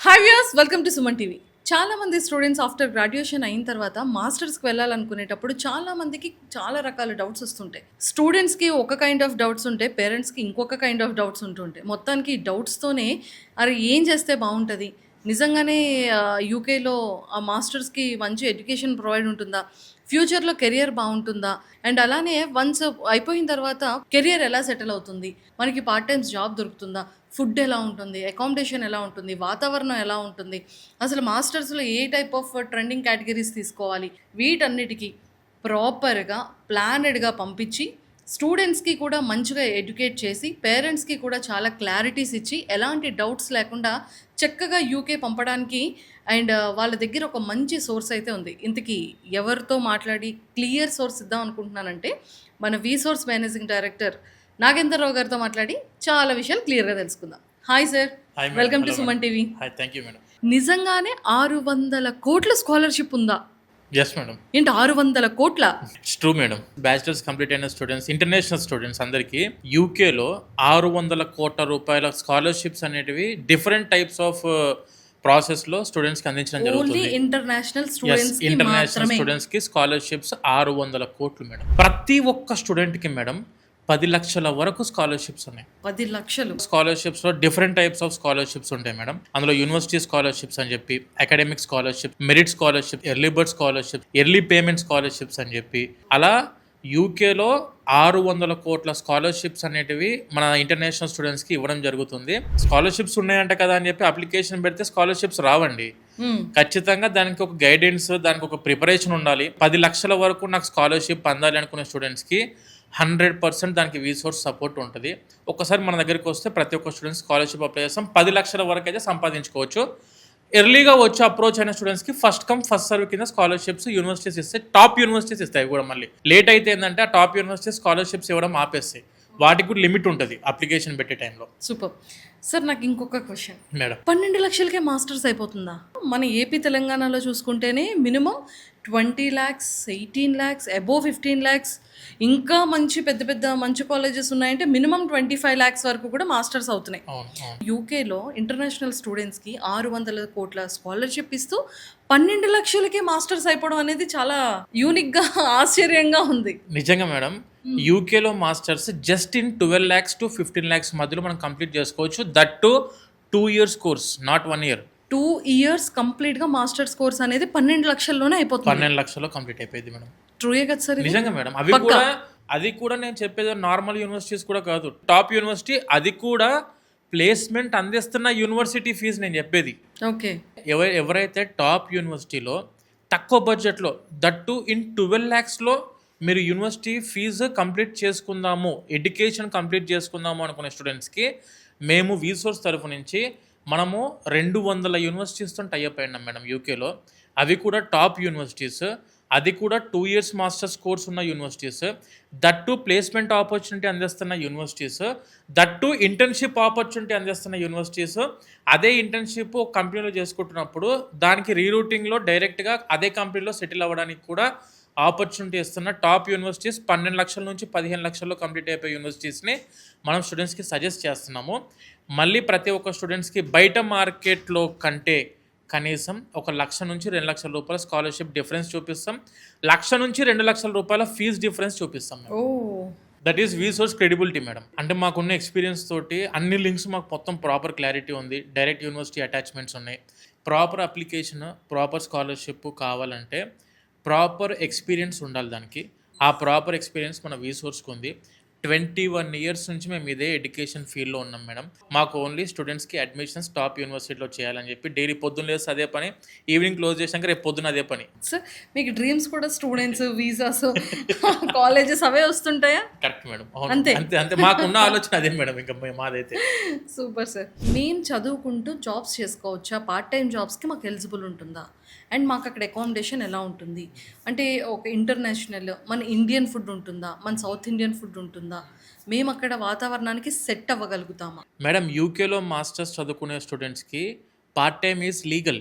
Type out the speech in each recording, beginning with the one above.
Hi viewers, welcome to Suman TV. చాలా మంది students after graduation అయిన తర్వాత మాస్టర్స్కి వెళ్ళాలనుకునేటప్పుడు చాలా మందికి చాలా రకాల డౌట్స్ వస్తుంటాయి. స్టూడెంట్స్కి ఒక కైండ్ ఆఫ్ డౌట్స్ ఉంటాయి, పేరెంట్స్కి ఇంకొక కైండ్ ఆఫ్ డౌట్స్ ఉంటుంటాయి. మొత్తానికి ఈ డౌట్స్తోనే అరే ఏం చేస్తే బాగుంటుంది, నిజంగానే యూకేలో ఆ మాస్టర్స్కి మంచి ఎడ్యుకేషన్ ప్రొవైడ్ ఉంటుందా, ఫ్యూచర్లో కెరియర్ బాగుంటుందా, అండ్ అలానే వన్స్ అయిపోయిన తర్వాత కెరియర్ ఎలా సెటిల్ అవుతుంది, మనకి పార్ట్ టైమ్స్ జాబ్ దొరుకుతుందా, ఫుడ్ ఎలా ఉంటుంది, అకామిడేషన్ ఎలా ఉంటుంది, వాతావరణం ఎలా ఉంటుంది, అసలు మాస్టర్స్లో ఏ టైప్ ఆఫ్ ట్రెండింగ్ కేటగిరీస్ తీసుకోవాలి, వీటన్నిటికీ ప్రాపర్గా ప్లానెడ్గా పంపించి స్టూడెంట్స్కి కూడా మంచిగా ఎడ్యుకేట్ చేసి పేరెంట్స్కి కూడా చాలా క్లారిటీస్ ఇచ్చి ఎలాంటి డౌట్స్ లేకుండా చక్కగా యూకే పంపడానికి అండ్ వాళ్ళ దగ్గర ఒక మంచి సోర్స్ అయితే ఉంది. ఇంతకీ ఎవరితో మాట్లాడి క్లియర్ సోర్స్ ఇద్దాం అనుకుంటున్నానంటే మన వి సోర్స్ మేనేజింగ్ డైరెక్టర్ నాగేంద్రరావు గారితో మాట్లాడి చాలా విషయాలు క్లియర్గా తెలుసుకుందాం. Hi sir, hi madam. Welcome to hello Suman madam. TV. Hi, thank you madam. నిజంగానే 600 కోట్ల స్కాలర్షిప్ ఉందా? ఎస్ మేడం, ఏంటి 600 కోట్ల? It's true madam. Bachelors complete అయిన స్టూడెంట్స్, ఇంటర్నేషనల్ స్టూడెంట్స్ అందరికీ యూకేలో 600 కోట్ల రూపాయల స్కాలర్షిప్స్ అనేటివి డిఫరెంట్ టైప్స్ ఆఫ్ ప్రాసెస్లో స్టూడెంట్స్కి అందించడం ఓన్లీ జరుగుతుంది. ఇంటర్నేషనల్ స్టూడెంట్స్ కి ఇంటర్నేషనల్ మాత్రమే. స్టూడెంట్స్కి స్కాలర్షిప్స్ 600 కోట్లు మేడం. ప్రతి ఒక్క స్టూడెంట్కి మేడం 10 లక్షల వరకు స్కాలర్షిప్స్ ఉన్నాయి. 10 లక్షలు. స్కాలర్షిప్స్ లో డిఫరెంట్ టైప్స్ ఆఫ్ స్కాలర్షిప్స్ ఉంటాయి మేడం. అందులో యూనివర్సిటీ స్కాలర్షిప్స్ అని చెప్పి, academic scholarship, merit scholarship, early bird scholarship, early payment scholarships అని చెప్పి, అలా యూకేలో 600 కోట్ల స్కాలర్షిప్స్ అనేటివి మన ఇంటర్నేషనల్ స్టూడెంట్స్కి ఇవ్వడం జరుగుతుంది. స్కాలర్షిప్స్ ఉన్నాయంట కదా అని చెప్పి అప్లికేషన్ పెడితే స్కాలర్షిప్స్ రావండి. ఖచ్చితంగా దానికి ఒక గైడెన్స్, దానికి ఒక ప్రిపరేషన్ ఉండాలి. 10 లక్షల వరకు నాకు స్కాలర్షిప్ అందాలి అనుకునే స్టూడెంట్స్కి 100% దానికి రీసోర్స్ సపోర్ట్ ఉంటుంది. ఒకసారి మన దగ్గరికి వస్తే ప్రతి ఒక్క స్టూడెంట్స్ స్కాలర్షిప్ అప్లై చేస్తాం. 10 లక్షల వరకు అయితే సంపాదించుకోవచ్చు. ఎర్లీగా వచ్చి అప్రోచ్ అయిన స్టూడెంట్స్కి ఫస్ట్ కమ్ ఫస్ట్ సర్వ్ కింద స్కాలర్షిప్స్ యూనివర్సిటీస్ ఇస్తాయి. టాప్ యూనివర్సిటీస్ ఇస్తాయి కూడా. మళ్ళీ లేట్ అయితే ఏంటంటే ఆ టాప్ యూనివర్సిటీస్ స్కాలర్షిప్స్ ఇవ్వడం ఆపేస్తాయి. వాటికి కూడా లిమిట్ ఉంటుంది అప్లికేషన్ పెట్టే టైంలో. సూపర్ సార్, నాకు ఇంకొక క్వశ్చన్. మేడం, 12 లక్షలకే మాస్టర్స్ అయిపోతుందా? మన ఏపీ తెలంగాణలో చూసుకుంటేనే minimum 20 lakhs, 18 lakhs, above 15 lakhs, ఇంకా మంచి పెద్ద పెద్ద మంచి కాలేజెస్ ఉన్నాయంటే మినిమం 25 lakhs వరకు కూడా మాస్టర్స్ అవుతున్నాయి. అవును అవును. యూకేలో ఇంటర్నేషనల్ స్టూడెంట్స్కి 600 కోట్ల స్కాలర్షిప్ ఇస్తూ 12 లక్షలకే మాస్టర్స్ అయిపోవడం అనేది చాలా యూనిక్గా ఆశ్చర్యంగా ఉంది. నిజంగా మేడం, యూకేలో masters just in 12 lakhs to 15 lakhs మధ్యలో మనం కంప్లీట్ చేసుకోవచ్చు. That to 2 years course, not 1 year. 2 years కంప్లీట్గా మాస్టర్స్ కోర్స్ అనేది 12 లక్షల్లోనే అయిపోతుంది. 12 లక్షల్లో కంప్లీట్ అయిపోయింది మేడం. ట్రూయే కదా సార్ ఇది? నిజంగా మేడం. పక్కా. అది కూడా నేను చెప్పేది నార్మల్ యూనివర్సిటీస్ కూడా కాదు, టాప్ యూనివర్సిటీ. అది కూడా ప్లేస్మెంట్ అందిస్తున్న యూనివర్సిటీ ఫీజు నేను చెప్పేది. ఓకే. ఎవరైతే టాప్ యూనివర్సిటీలో తక్కువ బడ్జెట్లో, దట్టు ఇన్ 12 lakhsలో మీరు యూనివర్సిటీ ఫీజు కంప్లీట్ చేసుకుందాము, ఎడ్యుకేషన్ కంప్లీట్ చేసుకుందాము అనుకునే స్టూడెంట్స్కి మేము వీసోర్స్ తరఫు నుంచి మనము 200 యూనివర్సిటీస్తో టైఅప్ అయినాం మేడం యూకేలో. అవి కూడా టాప్ యూనివర్సిటీస్. అది కూడా 2 years మాస్టర్స్ కోర్స్ ఉన్న యూనివర్సిటీస్. దట్టు ప్లేస్మెంట్ ఆపర్చునిటీ అందిస్తున్న యూనివర్సిటీస్. దట్టు ఇంటర్న్షిప్ ఆపర్చునిటీ అందిస్తున్న యూనివర్సిటీస్. అదే ఇంటర్న్షిప్ ఒక కంపెనీలో చేసుకుంటున్నప్పుడు దానికి రీరూటింగ్లో డైరెక్ట్గా అదే కంపెనీలో సెటిల్ అవ్వడానికి కూడా ఆపర్చునిటీ ఇస్తున్న టాప్ యూనివర్సిటీస్ 12 లక్షల నుంచి 15 లక్షల్లో కంప్లీట్ అయిపోయే యూనివర్సిటీస్ని మనం స్టూడెంట్స్కి సజెస్ట్ చేస్తున్నాము. మళ్ళీ ప్రతి ఒక్క స్టూడెంట్స్కి బయట మార్కెట్లో కంటే కనీసం 1 లక్ష నుంచి 2 లక్షల రూపాయల స్కాలర్షిప్ డిఫరెన్స్ చూపిస్తాం. 1 లక్ష నుంచి 2 లక్షల రూపాయల ఫీజు డిఫరెన్స్ చూపిస్తాం. Oh, that is V source credibility madam. అంటే మాకున్న ఎక్స్పీరియన్స్ తోటి అన్ని లింక్స్ మాకు మొత్తం ప్రాపర్ క్లారిటీ ఉంది. డైరెక్ట్ యూనివర్సిటీ అటాచ్మెంట్స్ ఉన్నాయి. ప్రాపర్ అప్లికేషన్, ప్రాపర్ స్కాలర్షిప్ కావాలంటే ప్రాపర్ ఎక్స్పీరియన్స్ ఉండాలి దానికి. ఆ ప్రాపర్ ఎక్స్పీరియన్స్ మన వీ సోర్స్కి ఉంది. 21 years నుంచి మేము ఇదే ఎడ్యుకేషన్ ఫీల్డ్లో ఉన్నాం మేడం. మాకు ఓన్లీ స్టూడెంట్స్కి అడ్మిషన్స్ టాప్ యూనివర్సిటీలో చేయాలని చెప్పి డైలీ పొద్దున్న లేస్తే అదే పని, ఈవినింగ్ క్లోజ్ చేసాక రేపు పొద్దున్న అదే పని. సార్ మీకు డ్రీమ్స్ కూడా స్టూడెంట్స్, వీసాస్, కాలేజెస్ అవే వస్తుంటాయా? Correct madam. అంతే. అంతే అంతే మాకున్న ఆలోచన అదే మేడం. ఇంకా మాదైతే సూపర్ సార్. మేము చదువుకుంటూ జాబ్స్ చేసుకోవచ్చా? పార్ట్ టైం జాబ్స్కి మాకు ఎలిజిబుల్ ఉంటుందా? అండ్ మాకు అక్కడ అకామిడేషన్ ఎలా ఉంటుంది? అంటే ఒక ఇంటర్నేషనల్ మన ఇండియన్ ఫుడ్ ఉంటుందా, మన సౌత్ ఇండియన్ ఫుడ్ ఉంటుందా? మేము అక్కడ వాతావరణానికి సెట్ అవ్వగలుగుతామా? మేడం, యూకేలో మాస్టర్స్ చదువుకునే స్టూడెంట్స్కి పార్ట్ టైమ్ ఈజ్ లీగల్.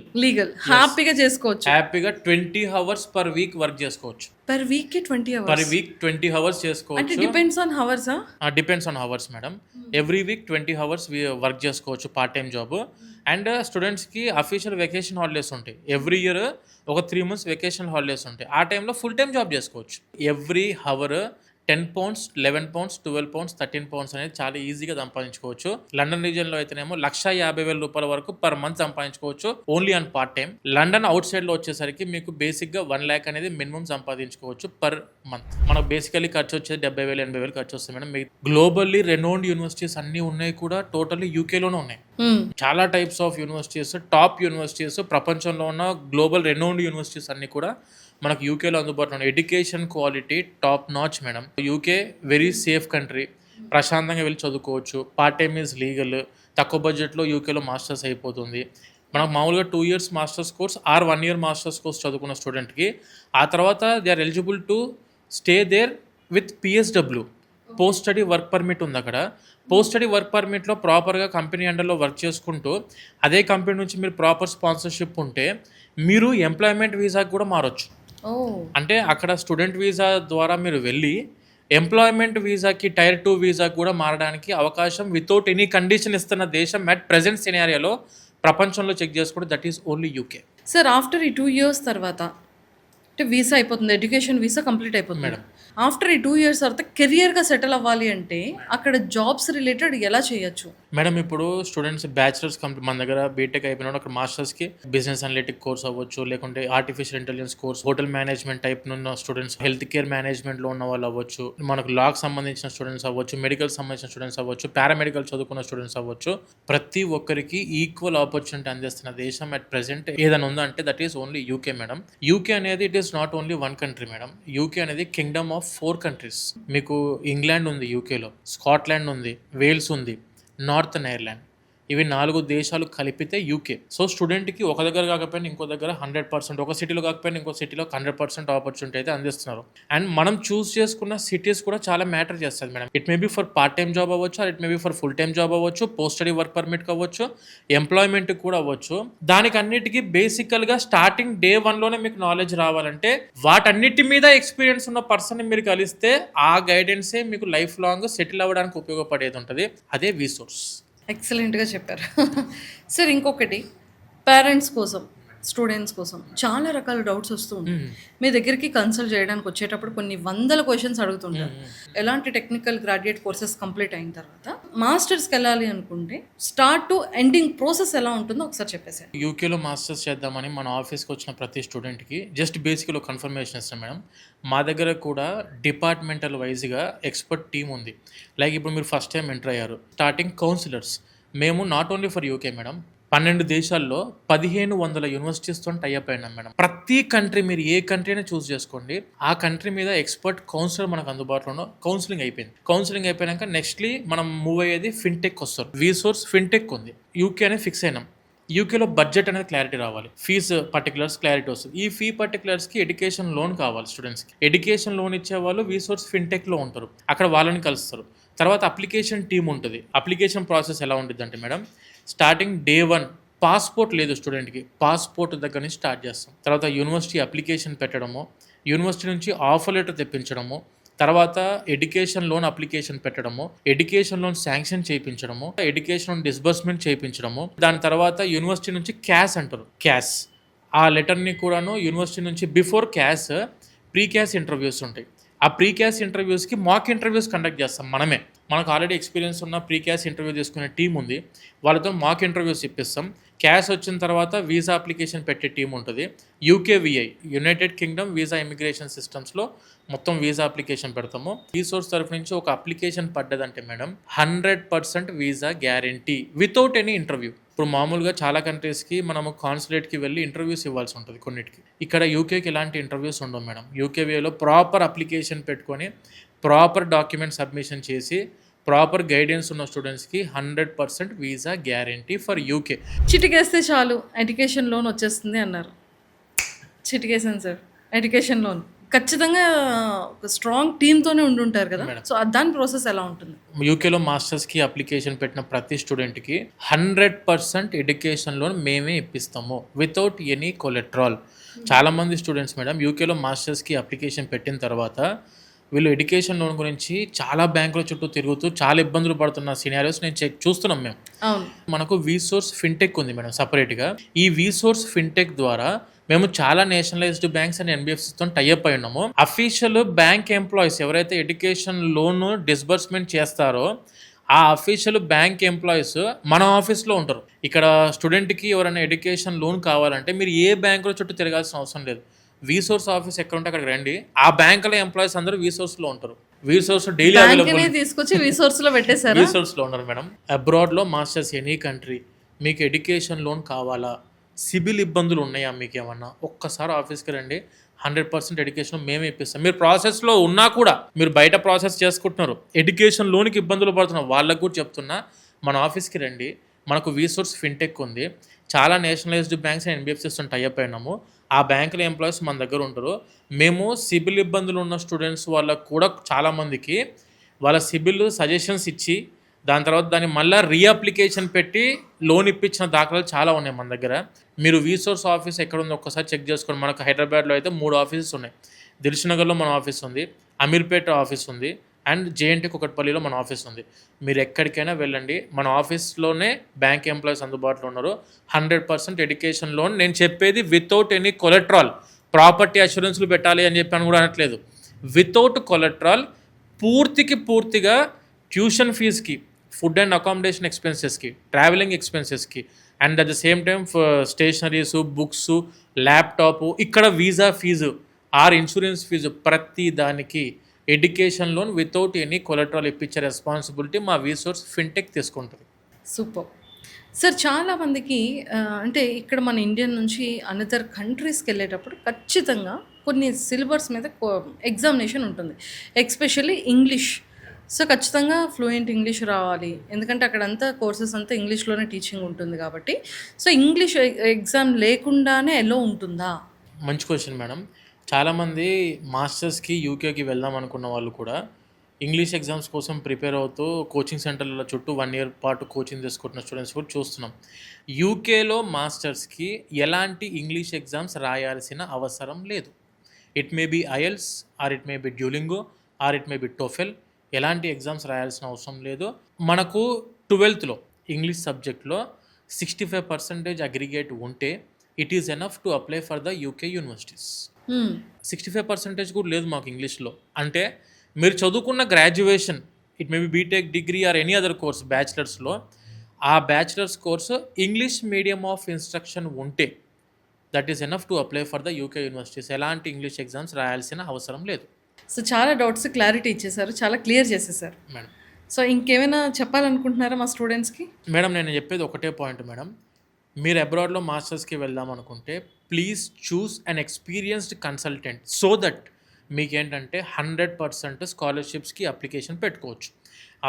హ్యాపీగా చేసుకోవచ్చు. హ్యాపీగా 20 hours per week వర్క్ చేసుకోవచ్చు. Per week 20 per hours week 20 hours అంటే చేసుకోవచ్చు. డిపెండ్స్ ఆన్ హవర్సా? Depends on hours madam. Every week 20 hours work చేసుకోవచ్చు పార్ట్ టైం జాబ్. అండ్ స్టూడెంట్స్కి అఫీషియల్ వెకేషన్ హాలిడేస్ ఉంటాయి. ఎవ్రీ ఇయర్ ఒక 3 months వెకేషన్ హాలిడేస్ ఉంటాయి. ఆ టైంలో ఫుల్ టైం జాబ్ చేసుకోవచ్చు. Every hour 10 pounds, 11 pounds, 12 pounds, 13 pounds అనేది చాలా ఈజీగా సంపాదించుకోవచ్చు. లండన్ రీజియన్లో అయితేనేమో 1,50,000 రూపాయల వరకు పర్ మంత్ సంపాదించుకోవచ్చు only on part time. London out సైడ్లో వచ్చేసరికి మీకు బేసిక్గా 1 lakh అనేది మినిమం సంపాదించుకోవచ్చు పర్ మంత్. మనకు బేసికలీ ఖర్చు వచ్చేది 70,000, 80,000 ఖర్చు వస్తుంది మేడం. మీకు గ్లోబల్లీ రెనౌండ్ యూనివర్సిటీస్ అన్నీ ఉన్నాయి కూడా టోటల్లీ యూకేలోనే ఉన్నాయి. చాలా types of universities, top universities, ప్రపంచంలో ఉన్న గ్లోబల్ రెనౌండ్ యూనివర్సిటీస్ అన్నీ కూడా మనకు యూకేలో అందుబాటులో ఉన్నాయి. Education quality top notch madam. UK very safe country. ప్రశాంతంగా వెళ్ళి చదువుకోవచ్చు. Part time is legal. తక్కువ బడ్జెట్లో యూకేలో మాస్టర్స్ అయిపోతుంది. మనకు మామూలుగా 2 years masters course or 1 year masters course చదువుకున్న స్టూడెంట్కి ఆ తర్వాత they are eligible to stay there with PSW, post study work permit ఉంది అక్కడ. పోస్ట్ స్టడీ వర్క్ పర్మిట్లో ప్రాపర్గా కంపెనీ అండర్లో వర్క్ చేసుకుంటూ అదే కంపెనీ నుంచి మీరు ప్రాపర్ స్పాన్సర్షిప్ ఉంటే మీరు ఎంప్లాయ్మెంట్ వీసాకి కూడా మారొచ్చు. అంటే అక్కడ స్టూడెంట్ వీసా ద్వారా మీరు వెళ్ళి ఎంప్లాయ్మెంట్ వీసాకి టైర్ 2 వీసాకి కూడా మారడానికి అవకాశం వితౌట్ ఎనీ కండిషన్ ఇస్తున్న దేశం అట్ ప్రెజెంట్ సినారియోలో ప్రపంచంలో చెక్ చేసుకుంటే that is only UK. Sir after ఈ 2 years తర్వాత అంటే వీసా అయిపోతుంది, ఎడ్యుకేషన్ వీసా కంప్లీట్ అయిపోతుంది మేడం. ఆఫ్టర్ ఈ 2 years తర్వాత కెరియర్గా సెటిల్ అవ్వాలి అంటే అక్కడ జాబ్స్ రిలేటెడ్ ఎలా చేయొచ్చు? మేడం ఇప్పుడు స్టూడెంట్స్ బ్యాచిలర్స్ కంప్లీట్ మన దగ్గర బీటెక్ అయిపోయిన అక్కడ మాస్టర్స్కి బిజినెస్ అనలిటిక్ కోర్స్ అవ్వచ్చు, లేకుంటే artificial intelligence course, hotel management type ఉన్న స్టూడెంట్స్, హెల్త్ కేర్ మేనేజ్మెంట్లో ఉన్న వాళ్ళు అవ్వచ్చు, మనకు లాకి సంబంధించిన స్టూడెంట్స్ అవ్వచ్చు, మెడికల్ సంబంధించిన స్టూడెంట్స్ అవ్వచ్చు, పారామెడికల్ చదువుకున్న స్టూడెంట్స్ అవ్వచ్చు. ప్రతి ఒక్కరికి ఈక్వల్ ఆపర్చునిటీ అందిస్తున్న దేశం అట్ ప్రెసెంట్ ఏదైనా ఉందంటే that is only UK madam. UK అనేది it is not only 1 country madam. UK అనేది కింగ్డమ్ ఆఫ్ 4 countries. మీకు ఇంగ్లాండ్ ఉంది యూకేలో, స్కాట్లాండ్ ఉంది, వేల్స్ ఉంది, నార్థన్ ఐర్లాండ్. ఇవి 4 దేశాలు కలిపితే యూకే. సో స్టూడెంట్కి ఒక దగ్గర కాకపోయినా ఇంకో దగ్గర 100%, ఒక సిటీలో కాకపోయినా ఇంకో సిటీలో 100% ఆపర్చునిటీ అయితే అందిస్తున్నారు. అండ్ మనం చూస్ చేసుకున్న సిటీస్ కూడా చాలా మ్యాటర్ చేస్తుంది madam. It may be for part time job అవ్వచ్చు, it may be for full time job అవ్వచ్చు, పోస్ట్ స్టడీ వర్క్ పర్మిట్ అవ్వచ్చు, ఎంప్లాయ్మెంట్ కూడా అవ్వచ్చు. దానికి అన్నిటికీ బేసికల్గా స్టార్టింగ్ day 1లోనే మీకు నాలెడ్జ్ రావాలంటే వాటన్నిటి మీద ఎక్స్పీరియన్స్ ఉన్న పర్సన్ మీరు కలిస్తే ఆ గైడెన్సే మీకు లైఫ్ లాంగ్ సెటిల్ అవ్వడానికి ఉపయోగపడేది ఉంటుంది. అదే వీసోర్స్. ఎక్సలెంట్గా చెప్పారు. సార్ ఇంకొకటి, పేరెంట్స్ కోసం, స్టూడెంట్స్ కోసం చాలా రకాల డౌట్స్ వస్తూ ఉంటాయి. మీ దగ్గరికి కన్సల్ట్ చేయడానికి వచ్చేటప్పుడు కొన్ని వందల క్వశ్చన్స్ అడుగుతుంటారు. ఎలాంటి టెక్నికల్ గ్రాడ్యుయేట్ కోర్సెస్ కంప్లీట్ అయిన తర్వాత మాస్టర్స్కి వెళ్ళాలి అనుకుంటే స్టార్ట్ టు ఎండింగ్ ప్రాసెస్ ఎలా ఉంటుందో ఒకసారి చెప్పేసారు. యూకేలో మాస్టర్స్ చేద్దామని మన ఆఫీస్కి వచ్చిన ప్రతి స్టూడెంట్కి జస్ట్ బేసిక్లో కన్ఫర్మేషన్ ఇస్తాం మేడం. మా దగ్గర కూడా డిపార్ట్మెంటల్ వైజ్గా ఎక్స్పర్ట్ టీమ్ ఉంది. లైక్ ఇప్పుడు మీరు ఫస్ట్ టైం ఎంటర్ అయ్యారు, స్టార్టింగ్ కౌన్సిలర్స్ మేము not only for UK madam, 12 దేశాల్లో 1500 యూనివర్సిటీస్తో టైఅప్ అయినాం మేడం. ప్రతి కంట్రీ మీరు ఏ కంట్రీని చూస్ చేసుకోండి, ఆ కంట్రీ మీద ఎక్స్పర్ట్ కౌన్సిలర్ మనకు అందుబాటులో కౌన్సిలింగ్ అయిపోయింది. కౌన్సిలింగ్ అయిపోయాక నెక్స్ట్లీ మనం మూవ్ అయ్యేది ఫిన్టెక్ వస్తారు. వీసోర్స్ ఫిన్టెక్ ఉంది. యూకే అనేది ఫిక్స్ అయినాం. యూకేలో బడ్జెట్ అనేది క్లారిటీ రావాలి, ఫీజు పర్టికులర్స్ క్లారిటీ వస్తుంది. ఈ ఫీ పర్టికులర్స్కి ఎడ్యుకేషన్ లోన్ కావాలి స్టూడెంట్స్కి. ఎడ్యుకేషన్ లోన్ ఇచ్చే వాళ్ళు వీసోర్స్ ఫిన్టెక్లో ఉంటారు, అక్కడ వాళ్ళని కలుస్తారు. తర్వాత అప్లికేషన్ టీమ్ ఉంటుంది. అప్లికేషన్ ప్రాసెస్ ఎలా ఉంటుంది అంటే మేడం, స్టార్టింగ్ day 1 పాస్పోర్ట్ లేదు స్టూడెంట్కి, పాస్పోర్ట్ దగ్గర నుంచి స్టార్ట్ చేస్తాం. తర్వాత యూనివర్సిటీ అప్లికేషన్ పెట్టడము, యూనివర్సిటీ నుంచి ఆఫర్ లెటర్ తెప్పించడము, తర్వాత ఎడ్యుకేషన్ లోన్ అప్లికేషన్ పెట్టడము, ఎడ్యుకేషన్ లోన్ శాంక్షన్ చేయించడము, ఎడ్యుకేషన్ లోన్ డిస్బర్స్మెంట్ చేయించడము. దాని తర్వాత యూనివర్సిటీ నుంచి క్యాష్ అంటారు, క్యాష్ ఆ లెటర్ని కూడాను యూనివర్సిటీ నుంచి before CAS pre CAS interviews ఉంటాయి. ఆ ప్రీ క్యాష్ ఇంటర్వ్యూస్కి మాక్ ఇంటర్వ్యూస్ కండక్ట్ చేస్తాం మనమే. మనకు ఆల్రెడీ ఎక్స్పీరియన్స్ ఉన్న ప్రీ క్యాష్ ఇంటర్వ్యూ తీసుకునే టీం ఉంది, వాళ్ళతో మాక్ ఇంటర్వ్యూస్ ఇప్పిస్తాం. క్యాష్ వచ్చిన తర్వాత వీసా అప్లికేషన్ పెట్టే టీం ఉంటుంది. UKVI, United Kingdom visa immigration సిస్టమ్స్లో మొత్తం వీసా అప్లికేషన్ పెడతాము. రీసోర్స్ తరఫు నుంచి ఒక అప్లికేషన్ పడ్డదంటే madam 100% visa guarantee without any interview. ఇప్పుడు మామూలుగా చాలా కంట్రీస్కి మనము కాన్సులేట్కి వెళ్ళి ఇంటర్వ్యూస్ ఇవ్వాల్సి ఉంటుంది కొన్నిటికి. ఇక్కడ యూకేకి ఎలాంటి ఇంటర్వ్యూస్ ఉండవు మేడం. యూకేవిఐలో ప్రాపర్ అప్లికేషన్ పెట్టుకొని ప్రాపర్ డాక్యుమెంట్ సబ్మిషన్ చేసి ప్రాపర్ గైడెన్స్ ఉన్న స్టూడెంట్స్కి 100% వీసా గ్యారంటీ ఫర్ యూకే. చిటికేస్తే చాలు ఎడ్యుకేషన్ లోన్ వచ్చేస్తుంది అన్నారు. చిటికేసాను సార్, ఎడ్యుకేషన్ లోన్ ఖచ్చితంగా ఒక స్ట్రాంగ్ టీమ్‌తోనే ఉండుంటారు కదా! మేడం. సో, దాని ప్రాసెస్ ఎలా ఉంటుంది? యూకేలో మాస్టర్స్‌కి అప్లికేషన్ పెట్టిన ప్రతి స్టూడెంట్‌కి 100% ఎడ్యుకేషన్ లోన్ మేమే ఇప్పిస్తాము. Without any కొలెట్రాల్. చాలామంది స్టూడెంట్స్ మేడం యూకేలో మాస్టర్స్‌కి అప్లికేషన్ పెట్టిన తర్వాత వీళ్ళు ఎడ్యుకేషన్ లోన్ గురించి చాలా బ్యాంకుల చుట్టూ తిరుగుతూ చాలా ఇబ్బందులు పడుతున్న సినారియోస్ చూస్తున్నాం మేము. అవును. మనకు వీసోర్స్ ఫిన్టెక్ ఉంది మేడం సపరేట్‌గా. ఈ వీసోర్స్ ఫిన్టెక్ ద్వారా మేము చాలా నేషనలైజ్డ్ బ్యాంక్స్ అండ్ ఎన్‌బీఎఫ్‌సిస్‌తో టైఅప్ అయి ఉన్నాము. అఫీషియల్ బ్యాంక్ ఎంప్లాయీస్ ఎవరైతే ఎడ్యుకేషన్ లోన్ డిస్బర్స్‌మెంట్ చేస్తారో ఆ అఫీషియల్ బ్యాంక్ ఎంప్లాయీస్ మన ఆఫీస్‌లో ఉంటారు. ఇక్కడ స్టూడెంట్‌కి ఎవరైనా ఎడ్యుకేషన్ లోన్ కావాలంటే మీరు ఏ బ్యాంకుల చుట్టూ తిరగాల్సిన అవసరం లేదు. వీసోర్స్ ఆఫీస్ ఎక్కడుంటే అక్కడికి రండి. ఆ బ్యాంకుల ఎంప్లాయీస్ అందరూ వీసోర్స్‌లో ఉంటారు. వీసోర్స్ డైలీ అవైలబుల్. బ్యాంక్‌నే తీసుకొచ్చి రిసోర్స్‌లో పెట్టేసారా? రీసోర్స్లో ఉన్నారు మేడం. అబ్రాడ్లో మాస్టర్స్ ఎనీ కంట్రీ మీకు ఎడ్యుకేషన్ లోన్ కావాలా, సిబిల్ ఇబ్బందులు ఉన్నాయా మీకు ఏమన్నా, ఒక్కసారి ఆఫీస్కి రండి. 100% ఎడ్యుకేషన్ మేమే ఇప్పిస్తాం. మీరు ప్రాసెస్లో ఉన్నా కూడా మీరు బయట ప్రాసెస్ చేసుకుంటున్నారు, ఎడ్యుకేషన్ లోన్కి ఇబ్బందులు పడుతున్నారు, వాళ్ళకు కూడా చెప్తున్నా మన ఆఫీస్కి రండి. మనకు వీసోర్స్ ఫిన్టెక్ ఉంది. చాలా నేషనలైజ్డ్ బ్యాంక్స్ అండ్ ఎన్‌బీఎఫ్‌సిస్‌తో టైఅప్ అయినాము. ఆ బ్యాంకుల ఎంప్లాయీస్ మన దగ్గర ఉంటారు. మేము సిబిల్ ఇబ్బందులు ఉన్న స్టూడెంట్స్ వాళ్ళకు కూడా చాలామందికి వాళ్ళ సిబిల్ సజెషన్స్ ఇచ్చి దాని తర్వాత దాన్ని మళ్ళీ రీఅప్లికేషన్ పెట్టి లోన్ ఇప్పించిన దాఖలాలు చాలా ఉన్నాయి మన దగ్గర. మీరు వీసోర్స్ ఆఫీస్ ఎక్కడ ఉందో ఒక్కసారి చెక్ చేసుకోండి. మనకు హైదరాబాద్లో అయితే 3 ఆఫీసెస్ ఉన్నాయి. దిల్సుఖ్నగర్లో మన ఆఫీస్ ఉంది, అమీర్పేట ఆఫీస్ ఉంది, అండ్ జేఎన్టీ కుకట్పల్లిలో మన ఆఫీస్ ఉంది. మీరు ఎక్కడికైనా వెళ్ళండి, మన ఆఫీస్లోనే బ్యాంక్ ఎంప్లాయీస్ అందుబాటులో ఉన్నారు. 100% ఎడ్యుకేషన్ లోన్. నేను చెప్పేది వితౌట్ ఎనీ కొలెట్రాల్. ప్రాపర్టీ అష్యూరెన్స్లు పెట్టాలి అని చెప్పి అని కూడా అనట్లేదు. వితౌట్ కొలెట్రాల్ పూర్తిగా ట్యూషన్ ఫీజుకి, ఫుడ్ అండ్ అకామిడేషన్ ఎక్స్పెన్సెస్కి, ట్రావెలింగ్ ఎక్స్పెన్సెస్కి, and at the same time stationeries, books, laptop, ఇక్కడ visa fee or insurance fee, ప్రతి దానికి education loan without any collateral ఇప్పించే రెస్పాన్సిబిలిటీ మా వీసోర్స్ ఫిన్టెక్ తీసుకుంటుంది. సూపర్. సార్ చాలామందికి అంటే ఇక్కడ మన ఇండియా నుంచి అనదర్ కంట్రీస్కి వెళ్ళేటప్పుడు ఖచ్చితంగా కొన్ని సిలబస్ మీద ఎగ్జామినేషన్ ఉంటుంది. Especially English. సో ఖచ్చితంగా ఫ్లూయెంట్ ఇంగ్లీష్ రావాలి. ఎందుకంటే అక్కడంతా కోర్సెస్ అంతా ఇంగ్లీష్లోనే టీచింగ్ ఉంటుంది కాబట్టి. సో ఇంగ్లీష్ ఎగ్జామ్ లేకుండానే ఎలో ఉంటుందా? మంచి క్వశ్చన్ మేడం. చాలామంది మాస్టర్స్కి యూకేకి వెళ్దాం అనుకున్న వాళ్ళు కూడా ఇంగ్లీష్ ఎగ్జామ్స్ కోసం ప్రిపేర్ అవుతూ కోచింగ్ సెంటర్ల చుట్టూ 1 ఇయర్ పాటు కోచింగ్ తీసుకుంటున్న స్టూడెంట్స్ కూడా చూస్తున్నాం. యూకేలో మాస్టర్స్కి ఎలాంటి ఇంగ్లీష్ ఎగ్జామ్స్ రాయాల్సిన అవసరం లేదు. It may be IELTS or it may be Duolingo or it may be TOEFL. ఎలాంటి ఎగ్జామ్స్ రాయాల్సిన అవసరం లేదు. మనకు 12th ఇంగ్లీష్ సబ్జెక్ట్లో 65% అగ్రిగేట్ ఉంటే it is enough to apply for the UK universities. 65% కూడా లేదు మాకు ఇంగ్లీష్లో. అంటే మీరు చదువుకున్న graduation, it may be BTech, degree or any other course బ్యాచిలర్స్లో, ఆ bachelors course English medium of instruction ఉంటే that is enough to apply for the UK universities. ఎలాంటి ఇంగ్లీష్ ఎగ్జామ్స్ రాయాల్సిన అవసరం లేదు సో చాలా డౌట్స్ క్లారిటీ ఇచ్చేసారు, చాలా క్లియర్ చేసేసారు మేడం. సో ఇంకేమైనా చెప్పాలనుకుంటున్నారా మా స్టూడెంట్స్కి? మేడం నేను చెప్పేది ఒకటే పాయింట్ మేడం. మీరు అబ్రాడ్లో మాస్టర్స్కి వెళ్దాం అనుకుంటే please choose an experienced consultant so that మీకేంటంటే 100% స్కాలర్షిప్స్కి అప్లికేషన్ పెట్టుకోవచ్చు,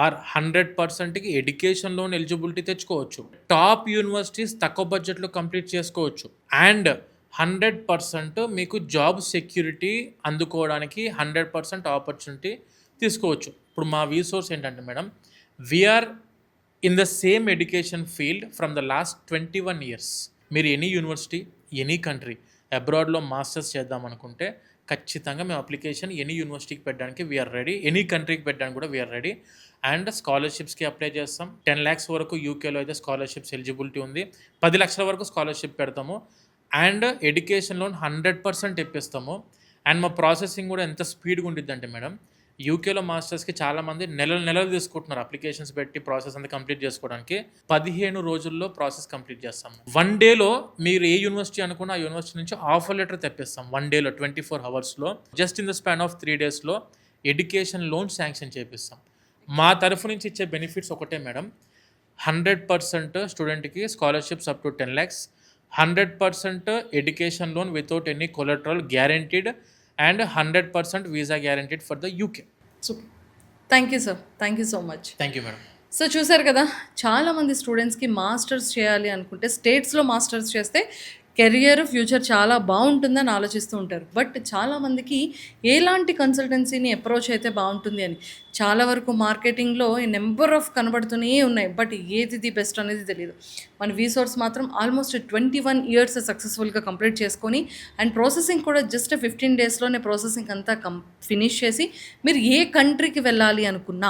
ఆర్ 100%కి ఎడ్యుకేషన్ లోన్ ఎలిజిబిలిటీ తెచ్చుకోవచ్చు, టాప్ యూనివర్సిటీస్ తక్కువ బడ్జెట్లో కంప్లీట్ చేసుకోవచ్చు, అండ్ 100% మీకు జాబ్ సెక్యూరిటీ అందుకోవడానికి 100% ఆపర్చునిటీ తీసుకోవచ్చు. ఇప్పుడు మా వీసోర్స్ ఏంటంటే madam, we are in the same education field from the last 21 years. మీరు ఎనీ యూనివర్సిటీ, ఎనీ కంట్రీ అబ్రాడ్లో మాస్టర్స్ చేద్దాం అనుకుంటే ఖచ్చితంగా మేము అప్లికేషన్ ఎనీ యూనివర్సిటీకి పెట్టడానికి వీఆర్ రెడీ, ఎనీ కంట్రీకి పెట్టడానికి కూడా వీఆర్ రెడీ. అండ్ స్కాలర్షిప్స్కి అప్లై చేస్తాం. 10 lakhs వరకు యూకేలో అయితే స్కాలర్షిప్స్ ఎలిజిబిలిటీ ఉంది. 10 lakhs వరకు స్కాలర్షిప్ పెడతాము. And education loan 100% ఇప్పిస్తాము. అండ్ మా ప్రాసెసింగ్ కూడా ఎంత స్పీడ్గా ఉంటుంది అంటే మేడం, యూకేలో మాస్టర్స్కి చాలామంది నెలలు తీసుకుంటున్నారు అప్లికేషన్స్ పెట్టి ప్రాసెస్ అంతా కంప్లీట్ చేసుకోవడానికి. 15 రోజుల్లో ప్రాసెస్ కంప్లీట్ చేస్తాము. 1 dayలో మీరు ఏ యూనివర్సిటీ అనుకున్న ఆ యూనివర్సిటీ నుంచి ఆఫర్ లెటర్ తెప్పిస్తాం. 1 dayలో 24 hoursలో just in the span of 3 daysలో ఎడ్యుకేషన్ లోన్ శాంక్షన్ చేపిస్తాం. మా తరఫు నుంచి ఇచ్చే బెనిఫిట్స్ ఒకటే మేడం, 100% స్టూడెంట్కి scholarships up to 10 lakhs, 100% education loan without any collateral guaranteed, and 100% visa guaranteed for the UK. Super. Thank you sir, thank you so much. Thank you madam. So చూసారు కదా, చాలామంది స్టూడెంట్స్కి మాస్టర్స్ చేయాలి అనుకుంటే స్టేట్స్లో masters చేస్తే career, future చాలా బావుంటుందని ఆలోచిస్తూ ఉంటారు. బట్ చాలామందికి ఎలాంటి కన్సల్టెన్సీని అప్రోచ్ అయితే బావుంటుంది అని. చాలా వరకు మార్కెటింగ్‌లో నెంబర్ ఆఫ్ కనబడుతూనే ఉన్నాయి. బట్ ఏది ది బెస్ట్ అనేది తెలీదు. మన వీసోర్స్ మాత్రం ఆల్మోస్ట్ 21 ఇయర్స్ సక్సెస్‌ఫుల్‌గా కంప్లీట్ చేసుకొని అండ్ ప్రాసెసింగ్ కూడా జస్ట్ 15 డేస్‌లోనే ప్రాసెసింగ్ అంతా ఫినిష్ చేసి మీరు ఏ కంట్రీకి వెళ్ళాలి అనుకున్నా,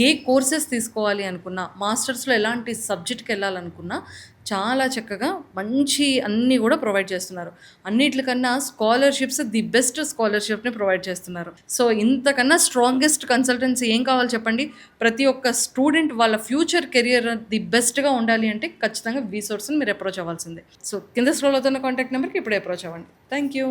ఏ కోర్సెస్ తీసుకోవాలి అనుకున్నా, మాస్టర్స్‌లో ఎలాంటి సబ్జెక్ట్‌కి వెళ్ళాలనుకున్నా చాలా చక్కగా మంచి అన్నీ కూడా ప్రొవైడ్ చేస్తున్నారు. అన్నిట్లికన్నా స్కాలర్‌షిప్స్ ది బెస్ట్ స్కాలర్‌షిప్‌ని ప్రొవైడ్ చేస్తున్నారు. సో, ఇంతకన్నా స్ట్రాంగెస్ట్ కన్సల్టెన్సీ ఏం కావాలి చెప్పండి? ప్రతి ఒక్క స్టూడెంట్ వాళ్ళ ఫ్యూచర్ కెరియర్ ది బెస్ట్‌గా ఉండాలి అంటే ఖచ్చితంగా వీసోర్స్‌ని మీరు అప్రోచ్ అవ్వాల్సిందే. సో, కింద స్క్రోల్ అవుతున్న కాంటాక్ట్ నెంబర్‌కి ఇప్పుడే అప్రోచ్ అవ్వండి. Thank you.